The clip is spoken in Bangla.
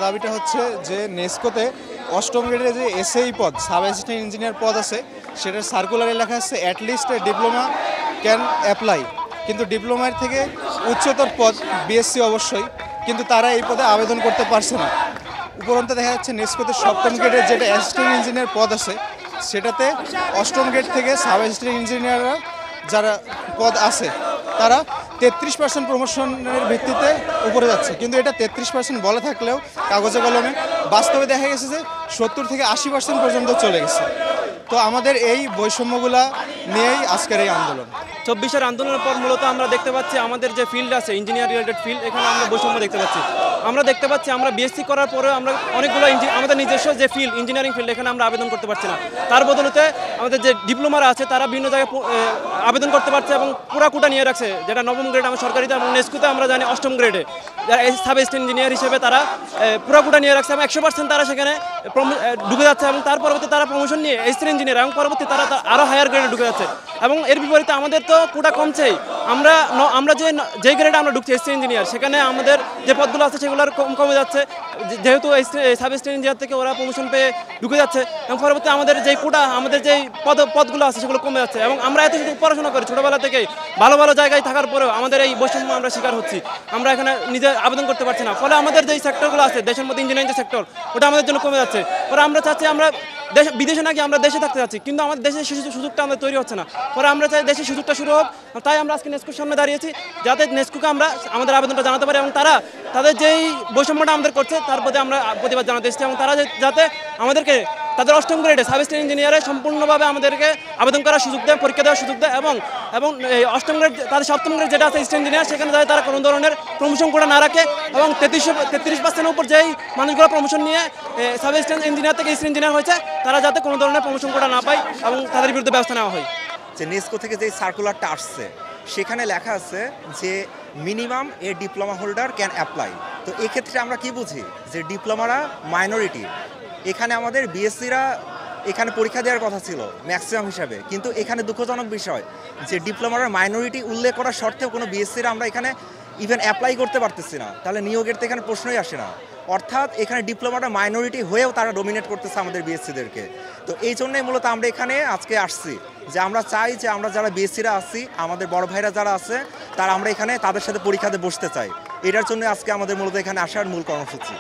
দাবিটা হচ্ছে যে নেসকোতে অষ্টম গ্রেডের যে এসএই পদ, সাব অ্যাসিস্ট্যান্ট ইঞ্জিনিয়ার পদ আছে, সেটার সার্কুলারে লেখা আছে অ্যাটলিস্ট ডিপ্লোমা ক্যান অ্যাপ্লাই, কিন্তু ডিপ্লোমার থেকে উচ্চতর পদ বিএসসি অবশ্যই, কিন্তু তারা এই পদে আবেদন করতে পারছে না। উপরন্তু দেখা যাচ্ছে নেসকোতে সপ্তম গ্রেডের যেটা অ্যাসিস্ট্যান্ট ইঞ্জিনিয়ার পদ আছে, সেটাতে অষ্টম গ্রেড থেকে সাব অ্যাসিস্ট্যান্ট ইঞ্জিনিয়াররা যারা পদ আছে তারা 33% প্রমোশনের ভিত্তিতে উপরে যাচ্ছে, কিন্তু এটা 33% বলে থাকলেও কাগজে কলমে বাস্তবে দেখা গেছে যে 70 থেকে 80% পর্যন্ত চলে গেছে। তো আমাদের এই বৈষম্যগুলা নিয়েই আজকের এই আন্দোলন। 24-এর আন্দোলনের পর মূলত আমরা দেখতে পাচ্ছি আমাদের যে ফিল্ড আছে ইঞ্জিনিয়ার রিলেটেড ফিল্ড, এখানে আমরা বৈষম্য দেখতে পাচ্ছি। আমরা দেখতে পাচ্ছি আমরা বিএসসি করার পরেও আমরা অনেকগুলো আমাদের নিজস্ব যে ফিল্ড ইঞ্জিনিয়ারিং ফিল্ড, এখানে আমরা আবেদন করতে পারছি না। তার বদলতে আমাদের যে ডিপ্লোমারা আছে তারা বিভিন্ন জায়গায় আবেদন করতে পারছে এবং পুরা কোটা নিয়ে রাখছে, যেটা নবম গ্রেড আমার সরকারিতে এবং নেসকোতে আমরা জানি অষ্টম গ্রেডে যারা সাব অ্যাসিস্ট্যান্ট ইঞ্জিনিয়ার হিসেবে তারা পুরা কোটা নিয়ে রাখছে এবং 100% তারা সেখানে ঢুকে যাচ্ছে এবং তার পরবর্তী তারা প্রমোশন নিয়ে অ্যাসিস্ট্যান্ট ইঞ্জিনিয়ার এবং পরবর্তী তারা আরও হায়ার গ্রেডে ঢুকে যাচ্ছে। এবং এর বিপরীতে আমাদের তো কোটা কমছেই, আমরা যে গ্রেডে আমরা ঢুকছি এসসি ইঞ্জিনিয়ার, সেখানে আমাদের যে পদগুলো আছে সেগুলোর কমে যাচ্ছে, যেহেতু সাব অ্যাসিস্ট্যান্ট ইঞ্জিনিয়ার থেকে ওরা প্রমোশন পেয়ে ঢুকে যাচ্ছে এবং পরবর্তী আমাদের যেই কোটা আমাদের যেই পদগুলো আছে সেগুলো কমে যাচ্ছে। এবং আমরা এত শুধু পড়াশোনা করি ছোটোবেলা থেকেই ভালো ভালো জায়গায় থাকার পরেও আমাদের এই বৈষম্য আমরা শিকার হচ্ছি, আমরা এখানে নিজে আবেদন করতে পারছি না। ফলে আমাদের যেই সেক্টরগুলো আছে দেশের মধ্যে ইঞ্জিনিয়ারিং যে সেক্টর, ওটা আমাদের জন্য কমে যাচ্ছে। পরে আমরা চাচ্ছি আমরা বিদেশে নাকি আমরা দেশে থাকতে চাচ্ছি, কিন্তু আমাদের দেশে সুযোগটা আমাদের তৈরি হচ্ছে না। পরে আমরা চাই দেশে সুযোগটা শুরু হোক, তাই আমরা আজকে নেসকোর সামনে দাঁড়িয়েছি, যাতে নেসকোকে আমরা আমাদের আবেদনটা জানাতে পারি এবং তারা তাদের যেই বৈষম্যটা আমাদের করছে তার প্রতি আমরা প্রতিবাদ জানাতে এসেছি এবং তারা যাতে আমাদেরকে তাদের অষ্টম গ্রেডে সাব অ্যাসিস্ট্যান্ট ইঞ্জিনিয়ারে সম্পূর্ণভাবে আমাদেরকে আবেদন করার সুযোগ দেয়, পরীক্ষা দেওয়ার সুযোগ দেয় এবং অষ্টম গ্রেড তাদের সপ্তম গ্রেড যেটা আছে অ্যাসিস্ট্যান্ট ইঞ্জিনিয়ার, সেখানে যাতে তারা কোনো ধরনের প্রমোশন করে না রাখে এবং 33% উপর যেই মানুষগুলো প্রমোশন নিয়ে সাব অ্যাসিস্ট্যান্ট ইঞ্জিনিয়ার থেকে অ্যাসিস্ট্যান্ট ইঞ্জিনিয়ার হয়েছে তারা যাতে কোনো ধরনের প্রমোশন করে না পায় এবং তাদের বিরুদ্ধে ব্যবস্থা নেওয়া হয়। যে নেসকো থেকে যে সার্কুলারটা আসছে সেখানে লেখা আছে যে minimum A diploma holder can apply. তো এক্ষেত্রে আমরা কি বুঝি যে ডিপ্লোমারা মাইনরিটি, এখানে আমাদের বিএসসিরা এখানে পরীক্ষা দেওয়ার কথা ছিল ম্যাক্সিমাম হিসাবে, কিন্তু এখানে দুঃখজনক বিষয় যে ডিপ্লোমার মাইনরিটি উল্লেখ করার সত্ত্বেও কোনো বিএসসিরা আমরা এখানে ইভেন অ্যাপ্লাই করতে পারতেছি না, তাহলে নিয়োগের তো এখানে প্রশ্নই আসে না। অর্থাৎ এখানে ডিপ্লোমাটা মাইনরিটি হয়েও তারা ডমিনেট করতেছে আমাদের বিএসসিদেরকে। তো এই জন্যই মূলত আমরা এখানে আজকে আসছি, যে আমরা চাই যে আমরা যারা বিএসসিরা আছি, আমাদের বড় ভাইরা যারা আছে, তারা আমরা এখানে তাদের সাথে পরীক্ষাতে বসতে চাই। এটার জন্য আজকে আমাদের মূলত এখানে আসার মূল কর্মসূচি।